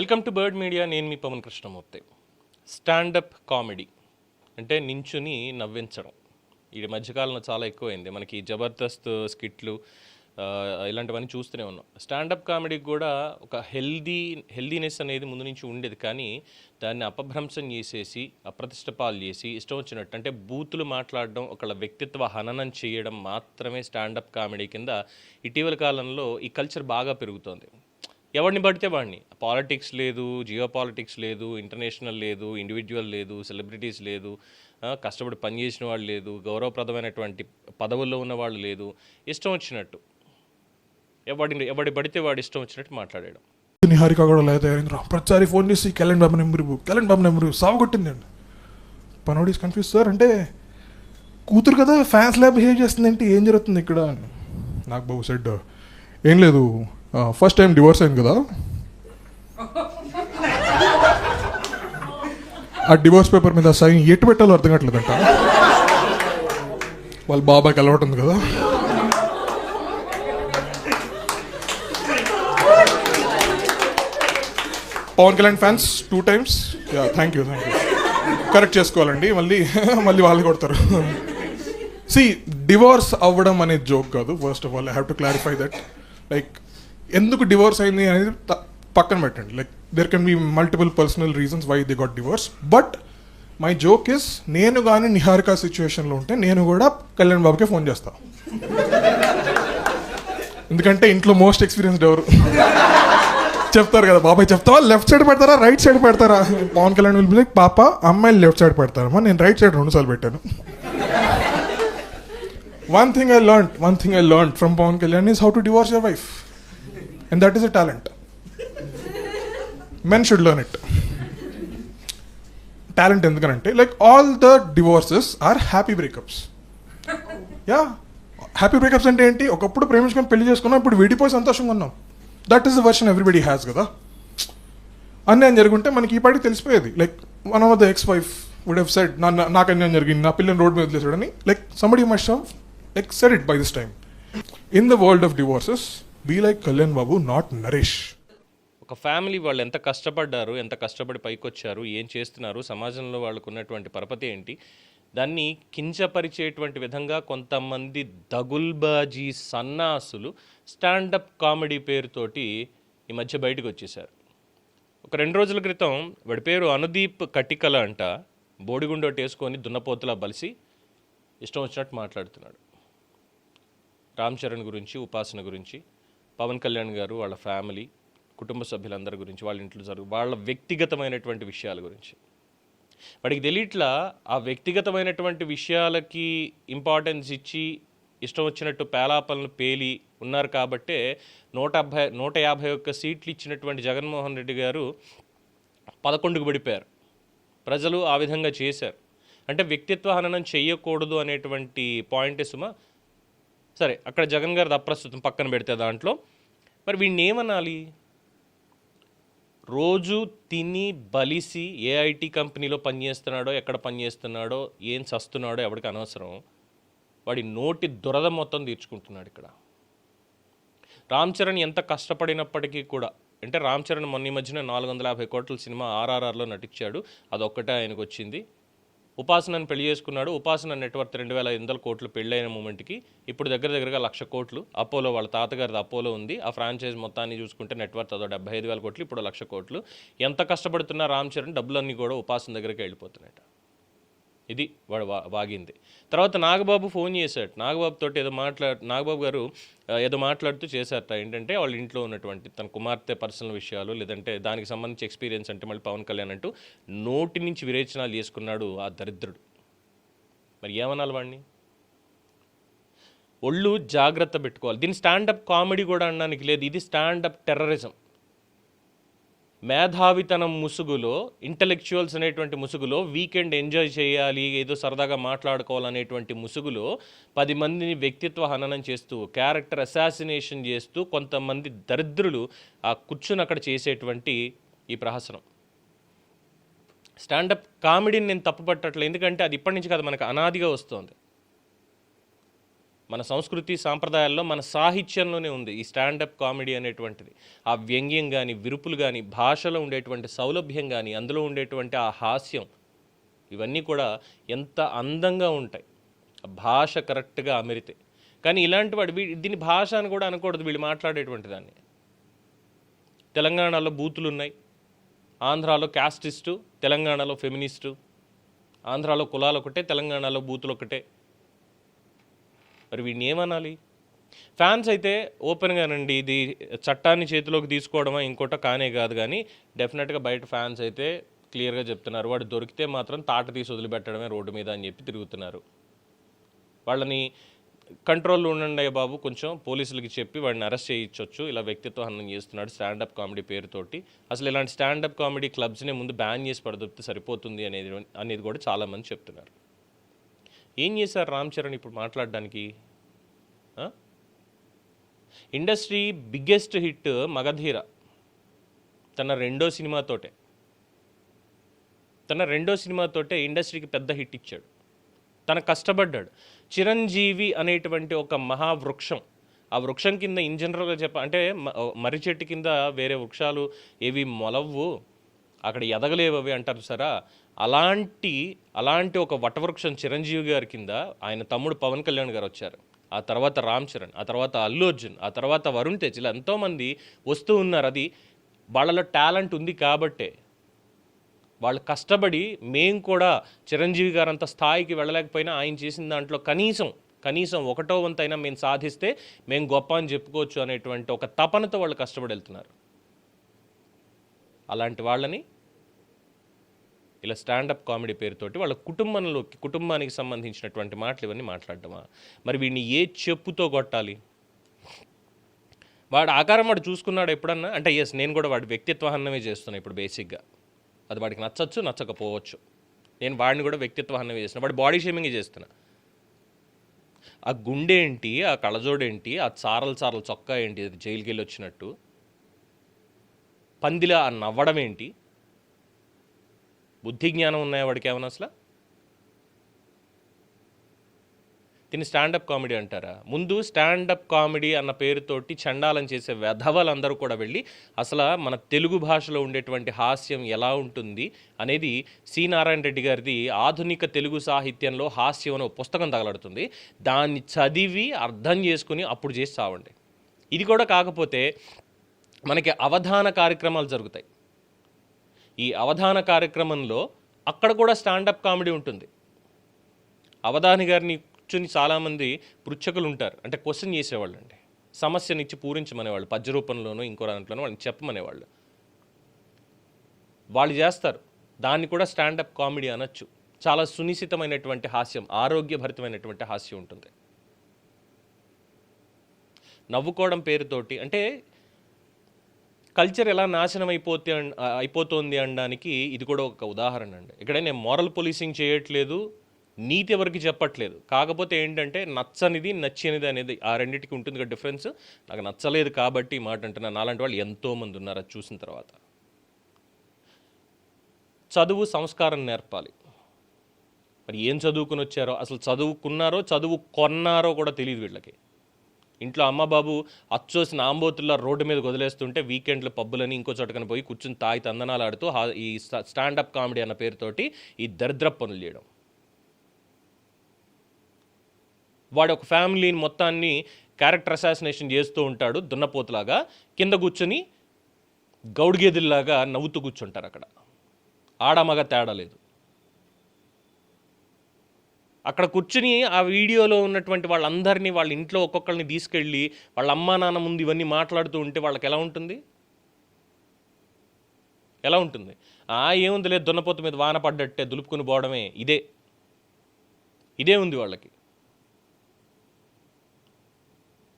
Welcome to bird media. నేను మీ Pawan Krishnamurthy. Stand up comedy అంటే నించుని నవ్వించడం ఈ మధ్యకాలంలో చాలా ఎక్కువైంది. మనకి జబర్దస్త్ స్కిట్లు ఇలాంటివన్నీ చూస్తూనే ఉన్నాం. స్టాండప్ కామెడీకి కూడా ఒక హెల్దీనెస్ అనేది ముందు నుంచి ఉండేది, కానీ దాన్ని అపభ్రంశం చేసేసి అప్రతిష్ట పాలు చేసి ఇష్టం వచ్చినట్టు అంటే బూతులు మాట్లాడడం, ఒకళ్ళ వ్యక్తిత్వ హననం చేయడం మాత్రమే స్టాండప్ కామెడీ కింద ఇటీవల కాలంలో ఈ కల్చర్ బాగా పెరుగుతోంది. ఎవరిని పడితే వాడిని, పాలిటిక్స్ లేదు, జియో పాలిటిక్స్ లేదు, ఇంటర్నేషనల్ లేదు, ఇండివిజువల్ లేదు, సెలబ్రిటీస్ లేదు, కష్టపడి పనిచేసిన వాళ్ళు లేదు, గౌరవప్రదమైనటువంటి పదవుల్లో ఉన్న వాళ్ళు లేదు, ఇష్టం వచ్చినట్టు ఎవడి పడితే వాడు ఇష్టం వచ్చినట్టు మాట్లాడాడు. నిహారిక కూడా లేదా ప్రతిసారి ఫోన్ చేసి కళ్యాణ్ బాబు నెంబరు సాగుకొట్టిందండి. పనోడి కన్ఫ్యూజ్ సార్ అంటే కూతురు కదా ఫ్యాన్స్ ల్యాబ్ బిహేవ్ చేస్తుందంటే ఏం జరుగుతుంది ఇక్కడ. నాకు బాబు సెడ్ ఏం లేదు, ఫస్ట్ టైం డివోర్స్ అయింది కదా, ఆ డివోర్స్ పేపర్ మీద సైన్ ఎటు పెట్టాలో అర్థం కావట్లేదంట. వాళ్ళ బాబాకి అలవాటు ఉంది కదా. Pawan Kalyan fans 2 times. Thank you correct చేసుకోవాలండి, మళ్ళీ వాళ్ళు కొడతారు. సి డివోర్స్ అవ్వడం అనేది జోక్ కాదు. First of all I have to clarify that. Like ఎందుకు డివోర్స్ అయింది అనేది పక్కన పెట్టండి. Like there can be multiple personal reasons why they got divorce. But my joke is, నేను కానీ నిహారిక సిచ్యువేషన్లో ఉంటే నేను కూడా కళ్యాణ్ బాబుకే ఫోన్ చేస్తా. ఎందుకంటే ఇంట్లో మోస్ట్ ఎక్స్పీరియన్స్డ్ ఎవరు చెప్తారు కదా, బాబాయ్ చెప్తావా లెఫ్ట్ సైడ్ పెడతారా రైట్ సైడ్ పెడతారా. Pawan Kalyan will be like, పాప అమ్మాయిలు లెఫ్ట్ సైడ్ పెడతారమ్మా, నేను రైట్ సైడ్ 2 సార్లు పెట్టాను. One thing I learned from Pawan Kalyan is how to divorce your wife. And that is a talent. Men should learn it. Talent ఎందుకంటే like all the divorces are happy breakups. Yeah. Happy breakups అంటే ఏంటి, ఒకప్పుడు ప్రేమించుకొని పెళ్లి చేసుకున్నాం, ఇప్పుడు విడిపోయి సంతోషంగా ఉన్నాం. That is the version everybody has కదా. అన్యాయం జరుగుంటే మనకి ఈ పాటికి తెలిసిపోయేది. Like one of the ex wife would have said, నాకు అన్యాయం జరిగింది, నా పిల్లని రోడ్ మీద వదిలేసాడని. Like somebody must have like said it by this time. In the world of divorces, be like Kalyan Babu, not Naresh. ఒక family వాళ్ళు ఎంత కష్టపడ్డారు, ఎంత కష్టపడి పైకొచ్చారు, ఏం చేస్తున్నారు, సమాజంలో వాళ్ళకు ఉన్నటువంటి పరపతి ఏంటి, దాన్ని కించపరిచేటువంటి విధంగా కొంతమంది దగుల్బాజీ సన్నాసులు స్టాండప్ కామెడీ పేరుతోటి ఈ మధ్య బయటకు వచ్చేసారు. ఒక 2 రోజుల క్రితం వాడి పేరు అనుదీప్ కటికల అంట, బోడిగుండోటి వేసుకొని దున్నపోతులా బలిసి ఇష్టం వచ్చినట్టు మాట్లాడుతున్నాడు. రామ్ చరణ్ గురించి, ఉపాసన గురించి, పవన్ కళ్యాణ్ గారు, వాళ్ళ ఫ్యామిలీ, కుటుంబ సభ్యులందరి గురించి, వాళ్ళ ఇంట్లో వాళ్ళ వ్యక్తిగతమైనటువంటి విషయాల గురించి. వాడికి తెలియట్లా ఆ వ్యక్తిగతమైనటువంటి విషయాలకి ఇంపార్టెన్స్ ఇచ్చి ఇష్టం వచ్చినట్టు పేలాపలను పేలి ఉన్నారు కాబట్టే 151 సీట్లు ఇచ్చినటువంటి జగన్మోహన్ రెడ్డి గారు 11కు పడిపోయారు. ప్రజలు ఆ విధంగా చేశారు. అంటే వ్యక్తిత్వ హననం చెయ్యకూడదు అనేటువంటి పాయింటే సుమా. సరే, అక్కడ జగన్ గారిది అప్రస్తుతం పక్కన పెడితే దాంట్లో మరి వీడిని ఏమనాలి? రోజు తిని బలిసి ఏ ఐటీ కంపెనీలో పనిచేస్తున్నాడో, ఎక్కడ పనిచేస్తున్నాడో, ఏం చస్తున్నాడో ఎవరికి అనవసరం. వాడి నోటి దురద మొత్తం తీర్చుకుంటున్నాడు ఇక్కడ. రామ్ చరణ్ ఎంత కష్టపడినప్పటికీ కూడా, అంటే రామ్ చరణ్ మొన్న ఈ మధ్యన 450 కోట్ల సినిమా RRRలో నటించాడు, అదొక్కటే ఆయనకు వచ్చింది. ఉపాసనని పెళ్లి చేసుకున్నాడు. ఉపాసన నెట్వర్క్ 2500 కోట్లు పెళ్ళైన మూమెంట్కి ఇప్పుడు దగ్గరగా 1,00,000 కోట్లు. అపోలో వాళ్ళ తాతగారిది అపోలో ఉంది, ఆ ఫ్రాంచైజ్ మొత్తాన్ని చూసుకుంటే నెట్వర్క్ అదో 75,000 కోట్లు, ఇప్పుడు 1,00,000 కోట్లు. ఎంత కష్టపడుతున్నా రామ్ చరణ్ డబ్బులన్నీ కూడా ఉపాసన దగ్గరికి వెళ్ళిపోతున్నాయట. ఇది వాడు వాగింది. తర్వాత నాగబాబు ఫోన్ చేశాడు. నాగబాబు గారు ఏదో మాట్లాడుతూ చేశారట. ఏంటంటే వాళ్ళ ఇంట్లో ఉన్నటువంటి తన కుమార్తె పర్సనల్ విషయాలు, లేదంటే దానికి సంబంధించి ఎక్స్పీరియన్స్ అంటే మళ్ళీ పవన్ కళ్యాణ్ అంటూ నోటి నుంచి విరేచనాలు చేసుకున్నాడు ఆ దరిద్రుడు. మరి ఏమనాలి వాడిని? ఒళ్ళు జాగ్రత్త పెట్టుకోవాలి. దీన్ని స్టాండప్ కామెడీ కూడా అనడానికి లేదు, ఇది స్టాండప్ టెర్రరిజం. మేధావితనం ముసుగులో, ఇంటలెక్చువల్స్ అనేటువంటి ముసుగులో, వీకెండ్ ఎంజాయ్ చేయాలి, ఏదో సరదాగా మాట్లాడుకోవాలనేటువంటి ముసుగులో 10 మందిని వ్యక్తిత్వ హననం చేస్తూ, క్యారెక్టర్ అసాసినేషన్ చేస్తూ కొంతమంది దరిద్రులు ఆ కూర్చుని అక్కడ చేసేటువంటి ఈ ప్రహసనం. స్టాండప్ కామెడీని నేను తప్పుపట్టట్లేదు, ఎందుకంటే అది ఇప్పటి నుంచి కాదు, మనకు అనాదిగా వస్తుంది. మన సంస్కృతి సాంప్రదాయాల్లో మన సాహిత్యంలోనే ఉంది ఈ స్టాండప్ కామెడీ అనేటువంటిది. ఆ వ్యంగ్యం కానీ, విరుపులు కానీ, భాషలో ఉండేటువంటి సౌలభ్యం కానీ, అందులో ఉండేటువంటి ఆ హాస్యం, ఇవన్నీ కూడా ఎంత అందంగా ఉంటాయి భాష కరెక్ట్గా అమెరితే. కానీ ఇలాంటి వాడు దీన్ని భాష అని కూడా అనకూడదు వీళ్ళు మాట్లాడేటువంటి దాన్ని. తెలంగాణలో బూతులు ఉన్నాయి, ఆంధ్రాలో క్యాస్టిస్టు, తెలంగాణలో ఫెమినిస్టు. ఆంధ్రాలో కులాలు ఒకటే, తెలంగాణలో బూతులు ఒకటే. మరి వీడిని ఏమనాలి? ఫ్యాన్స్ అయితే ఓపెన్గానండి, ఇది చట్టాన్ని చేతిలోకి తీసుకోవడమా ఇంకోట కానే కాదు. కానీ డెఫినెట్గా బయట ఫ్యాన్స్ అయితే క్లియర్గా చెప్తున్నారు, వాడు దొరికితే మాత్రం తాట తీసి వదిలిపెట్టడమే రోడ్డు మీద అని చెప్పి తిరుగుతున్నారు. వాళ్ళని కంట్రోల్లో ఉండండి బాబు, కొంచెం పోలీసులకి చెప్పి వాడిని అరెస్ట్ చేయించవచ్చు, ఇలా వ్యక్తిత్వ హననం చేస్తున్నాడు స్టాండప్ కామెడీ పేరుతోటి. అసలు ఇలాంటి స్టాండప్ కామెడీ క్లబ్స్ని ముందు బ్యాన్ చేసి పడదొప్పితే సరిపోతుంది అనేది కూడా చాలామంది చెప్తున్నారు. ఏం చేశారు రామ్ చరణ్ ఇప్పుడు మాట్లాడడానికి? ఇండస్ట్రీ బిగ్గెస్ట్ హిట్ మగధీర తన రెండో సినిమాతోటే ఇండస్ట్రీకి పెద్ద హిట్ ఇచ్చాడు. తన కష్టపడ్డాడు. చిరంజీవి అనేటువంటి ఒక మహావృక్షం, ఆ వృక్షం కింద ఇన్ జనరల్గా అంటే మర్రి చెట్టు కింద వేరే వృక్షాలు ఏవి మొలవ్వు, అక్కడ ఎదగలేవు అవి అంటారు సరా. అలాంటి ఒక వటవృక్షం చిరంజీవి గారి కింద ఆయన తమ్ముడు పవన్ కళ్యాణ్ గారు వచ్చారు, ఆ తర్వాత రామ్ చరణ్, ఆ తర్వాత అల్లు అర్జున్, ఆ తర్వాత వరుణ్ తేజ్, ఇలా ఎంతోమంది వస్తూ ఉన్నారు. అది వాళ్ళలో టాలెంట్ ఉంది కాబట్టే. వాళ్ళు కష్టపడి మేము కూడా చిరంజీవి గారు అంత స్థాయికి వెళ్ళలేకపోయినా ఆయన చేసిన దాంట్లో కనీసం ఒకటో వంతైనా మేము సాధిస్తే మేము గొప్ప అని చెప్పుకోవచ్చు అనేటువంటి ఒక తపనతో వాళ్ళు కష్టపడి వెళ్తున్నారు. అలాంటి వాళ్ళని ఇలా స్టాండప్ కామెడీ పేరుతోటి వాళ్ళ కుటుంబానికి సంబంధించినటువంటి మాటలు ఇవన్నీ మాట్లాడటమా? మరి వీడిని ఏ చెప్పుతో కొట్టాలి? వాడు ఆకారం వాడు చూసుకున్నాడు ఎప్పుడన్నా అంటే? ఎస్, నేను కూడా వాడి వ్యక్తిత్వ హననమే చేస్తున్నాను ఇప్పుడు బేసిక్గా. అది వాడికి నచ్చచ్చు, నచ్చకపోవచ్చు. నేను వాడిని కూడా వ్యక్తిత్వ హననమే చేస్తున్నా, వాడి బాడీ షేమింగ్ చేస్తున్నా. ఆ గుండె ఏంటి, ఆ కళ్ళజోడేంటి, ఆ చారలు చొక్కా ఏంటి, అది జైలుకి వెళ్ళి వచ్చినట్టు పందిలా ఆ నవ్వడం ఏంటి? బుద్ధి జ్ఞానం ఉన్నాయా వాడికి ఏమన్నా అసలు? దీన్ని స్టాండప్ కామెడీ అంటారా? ముందు స్టాండప్ కామెడీ అన్న పేరుతోటి చండాలం చేసే వెధవలందరూ కూడా వెళ్ళి అసలు మన తెలుగు భాషలో ఉండేటువంటి హాస్యం ఎలా ఉంటుంది అనేది సి నారాయణ రెడ్డి గారిది ఆధునిక తెలుగు సాహిత్యంలో హాస్యం అనే పుస్తకం తగలడుతుంది. దాన్ని చదివి అర్థం చేసుకుని అప్పుడు చేసి చావండి. ఇది కూడా కాకపోతే మనకి అవధాన కార్యక్రమాలు జరుగుతాయి. ఈ అవధాన కార్యక్రమంలో అక్కడ కూడా స్టాండప్ కామెడీ ఉంటుంది. అవధాని గారిని కూర్చొని చాలామంది పృచ్ఛకులు ఉంటారు, అంటే క్వశ్చన్ చేసేవాళ్ళు అండి, సమస్యనిచ్చి పూరించమనేవాళ్ళు, పద్య రూపంలోనూ ఇంకో దాంట్లోనూ వాళ్ళని చెప్పమనేవాళ్ళు. వాళ్ళు చేస్తారు, దాన్ని కూడా స్టాండప్ కామెడీ అనొచ్చు. చాలా సునిశ్చితమైనటువంటి హాస్యం, ఆరోగ్యభరితమైనటువంటి హాస్యం ఉంటుంది. నవ్వుకోవడం పేరుతోటి అంటే కల్చర్ ఎలా నాశనం అయిపోతుంది అనడానికి ఇది కూడా ఒక ఉదాహరణ అండి. ఇక్కడ నేను మోరల్ పోలీసింగ్ చేయట్లేదు, నీతి ఎవరికి చెప్పట్లేదు. కాకపోతే ఏంటంటే నచ్చనిది నచ్చనిది అనేది ఆ రెండింటికి ఉంటుంది కదా డిఫరెన్స్. నాకు నచ్చలేదు కాబట్టి ఈ మాట అంటున్నాను. అలాంటి వాళ్ళు ఎంతోమంది ఉన్నారు అది చూసిన తర్వాత. చదువు సంస్కారం నేర్పాలి. మరి ఏం చదువుకుని వచ్చారో, అసలు చదువుకున్నారో చదువుకొన్నారో కూడా తెలియదు వీళ్ళకి. ఇంట్లో అమ్మ బాబు అచ్చోసిన ఆంబోతుల్లో రోడ్డు మీద వదిలేస్తుంటే వీకెండ్లు పబ్బులని ఇంకో చోటకని పోయి కూర్చుని తాగి తందనాలు ఆడుతూ ఈ స్టాండప్ కామెడీ అన్న పేరుతోటి ఈ దరిద్ర పనులు చేయడం. వాడు ఒక ఫ్యామిలీని మొత్తాన్ని క్యారెక్టర్ అసాసినేషన్ చేస్తూ ఉంటాడు దున్నపోతులాగా. కింద కూర్చొని గౌడిగేదిల్లాగా నవ్వుతూ కూర్చుంటారు. అక్కడ ఆడమగ తేడా లేదు. అక్కడ కూర్చుని ఆ వీడియోలో ఉన్నటువంటి వాళ్ళందరినీ వాళ్ళ ఇంట్లో ఒక్కొక్కరిని తీసుకెళ్ళి వాళ్ళ అమ్మా నాన్న ముందు ఇవన్నీ మాట్లాడుతూ ఉంటే వాళ్ళకి ఎలా ఉంటుంది? ఏముంది లేదు, దున్నపోతు మీద వాన పడ్డట్టే దులుపుకుని పోవడమే, ఇదే ఉంది వాళ్ళకి.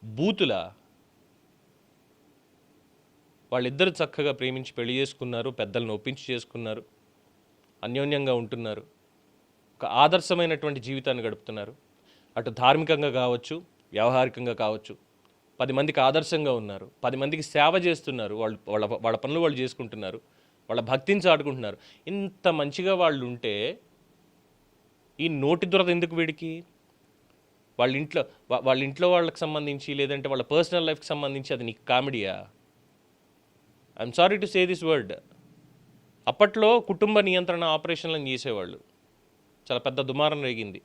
బూతులా? వాళ్ళిద్దరు చక్కగా ప్రేమించి పెళ్లి చేసుకున్నారు, పెద్దలను ఒప్పించి చేసుకున్నారు, అన్యోన్యంగా ఉంటున్నారు, ఒక ఆదర్శమైనటువంటి జీవితాన్ని గడుపుతున్నారు. అటు ధార్మికంగా కావచ్చు, వ్యవహారికంగా కావచ్చు, 10 మందికి ఆదర్శంగా ఉన్నారు, 10 మందికి సేవ చేస్తున్నారు, వాళ్ళ పనులు వాళ్ళు చేసుకుంటున్నారు, వాళ్ళ భక్తిని చాటుకుంటున్నారు. ఇంత మంచిగా వాళ్ళు ఉంటే ఈ నోటి దురద ఎందుకు వీడికి? వాళ్ళ ఇంట్లో వాళ్ళకి సంబంధించి లేదంటే వాళ్ళ పర్సనల్ లైఫ్కి సంబంధించి అది నీకు కామెడీయా? I'm sorry to say this word. అప్పట్లో కుటుంబ నియంత్రణ ఆపరేషన్లను చేసేవాళ్ళు, చాలా పెద్ద దుమారం రేగింది.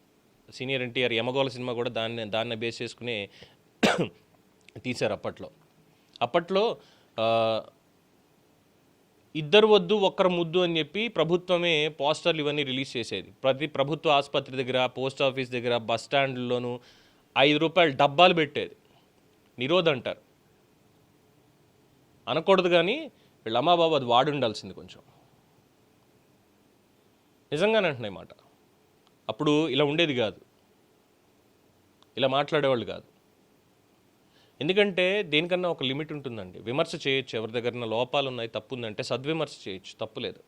సీనియర్ ఎన్టీఆర్ యమగోళ సినిమా కూడా దాన్ని బేస్ చేసుకునే తీశారు అప్పట్లో ఇద్దరు వద్దు ఒక్కరు ముద్దు అని చెప్పి ప్రభుత్వమే పోస్టర్లు ఇవన్నీ రిలీజ్ చేసేది. ప్రతి ప్రభుత్వ ఆసుపత్రి దగ్గర, పోస్ట్ ఆఫీస్ దగ్గర, బస్ స్టాండ్లోనూ ₹5 డబ్బాలు పెట్టేది. నిరోధ్ అంటారు, అనకూడదు కానీ వీళ్ళ అమ్మాబాబు అది వాడి ఉండాల్సింది కొంచెం. నిజంగానే అంటున్నాయి మాట. అప్పుడు ఇలా ఉండేది కాదు, ఇలా మాట్లాడేవాళ్ళు కాదు. ఎందుకంటే దేనికన్నా ఒక లిమిట్ ఉంటుందండి. విమర్శ చేయొచ్చు, ఎవరి దగ్గర లోపాలు ఉన్నాయి, తప్పు ఉందంటే సద్విమర్శ చేయొచ్చు, తప్పులేదు.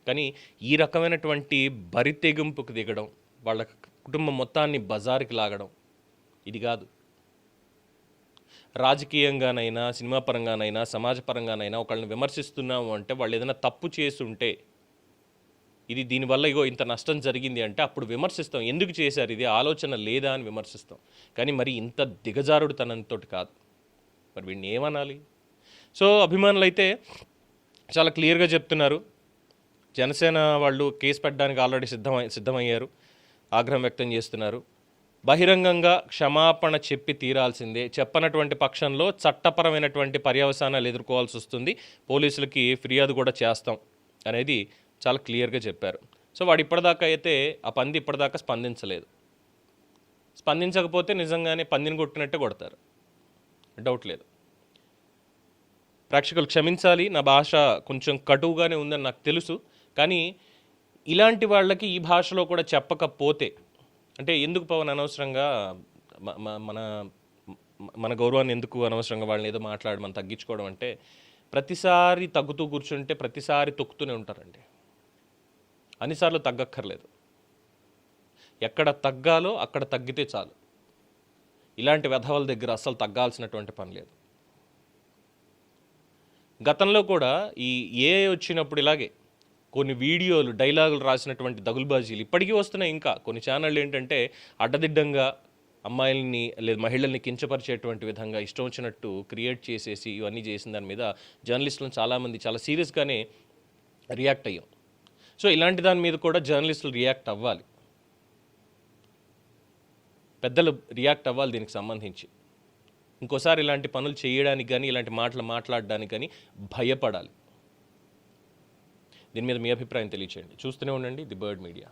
కానీ ఈ రకమైనటువంటి బరి తెగింపుకు దిగడం, వాళ్ళ కుటుంబం మొత్తాన్ని బజారుకి లాగడం ఇది కాదు. రాజకీయంగానైనా, సినిమా పరంగానైనా, సమాజ పరంగానైనా ఒకళ్ళని విమర్శిస్తున్నాము అంటే వాళ్ళు ఏదైనా తప్పు చేస్తుంటే, ఇది దీనివల్ల ఇగో ఇంత నష్టం జరిగింది అంటే అప్పుడు విమర్శిస్తాం, ఎందుకు చేశారు ఇది, ఆలోచన లేదా అని విమర్శిస్తాం. కానీ మరి ఇంత దిగజారుడుతనంతో కాదు. మరి వీడిని ఏమనాలి? సో అభిమానులు అయితే చాలా క్లియర్గా చెప్తున్నారు, జనసేన వాళ్ళు కేసు పెట్టడానికి ఆల్రెడీ సిద్ధమయ్యారు, ఆగ్రహం వ్యక్తం చేస్తున్నారు. బహిరంగంగా క్షమాపణ చెప్పి తీరాల్సిందే, చెప్పనటువంటి పక్షంలో చట్టపరమైనటువంటి పర్యవసానాలు ఎదుర్కోవాల్సి వస్తుంది, పోలీసులకి ఫిర్యాదు కూడా చేస్తాం అనేది చాలా క్లియర్గా చెప్పారు. సో వాడు ఇప్పటిదాకా అయితే ఆ పంది ఇప్పటిదాకా స్పందించలేదు. స్పందించకపోతే నిజంగానే పందిని కొట్టినట్టే కొడతారు, డౌట్ లేదు. ప్రేక్షకులు క్షమించాలి, నా భాష కొంచెం కటువుగానే ఉందని నాకు తెలుసు. కానీ ఇలాంటి వాళ్ళకి ఈ భాషలో కూడా చెప్పకపోతే అంటే ఎందుకు పవన్ అనవసరంగా మన మన గౌరవాన్ని ఎందుకు అనవసరంగా వాళ్ళని ఏదో మాట్లాడి మనం తగ్గించుకోవడం అంటే, ప్రతిసారి తగ్గుతూ కూర్చుంటే ప్రతిసారి తొక్కుతూనే ఉంటారండి. అన్నిసార్లు తగ్గక్కర్లేదు, ఎక్కడ తగ్గాలో అక్కడ తగ్గితే చాలు. ఇలాంటి వెధవల దగ్గర అస్సలు తగ్గాల్సినటువంటి పని లేదు. గతంలో కూడా ఈ ఏఐ వచ్చినప్పుడు ఇలాగే కొన్ని వీడియోలు, డైలాగులు రాసినటువంటి దగులుబాజీలు ఇప్పటికీ వస్తున్నాయి. ఇంకా కొన్ని ఛానళ్ళు ఏంటంటే అడ్డదిడ్డంగా అమ్మాయిల్ని లేదా మహిళల్ని కించపరిచేటువంటి విధంగా ఇష్టం వచ్చినట్టు క్రియేట్ చేసేసి ఇవన్నీ చేసిన దాని మీద జర్నలిస్టులను చాలామంది చాలా సీరియస్గానే రియాక్ట్ అయ్యాం. సో ఇలాంటి దాని మీద కూడా జర్నలిస్టులు రియాక్ట్ అవ్వాలి, పెద్దలు రియాక్ట్ అవ్వాలి దీనికి సంబంధించి. ఇంకోసారి ఇలాంటి పనులు చేయడానికి కానీ, ఇలాంటి మాటలు మాట్లాడడానికి కానీ భయపడాలి. దీని మీద మీ అభిప్రాయం తెలియచేయండి. చూస్తూనే ఉండండి ది బర్డ్ మీడియా.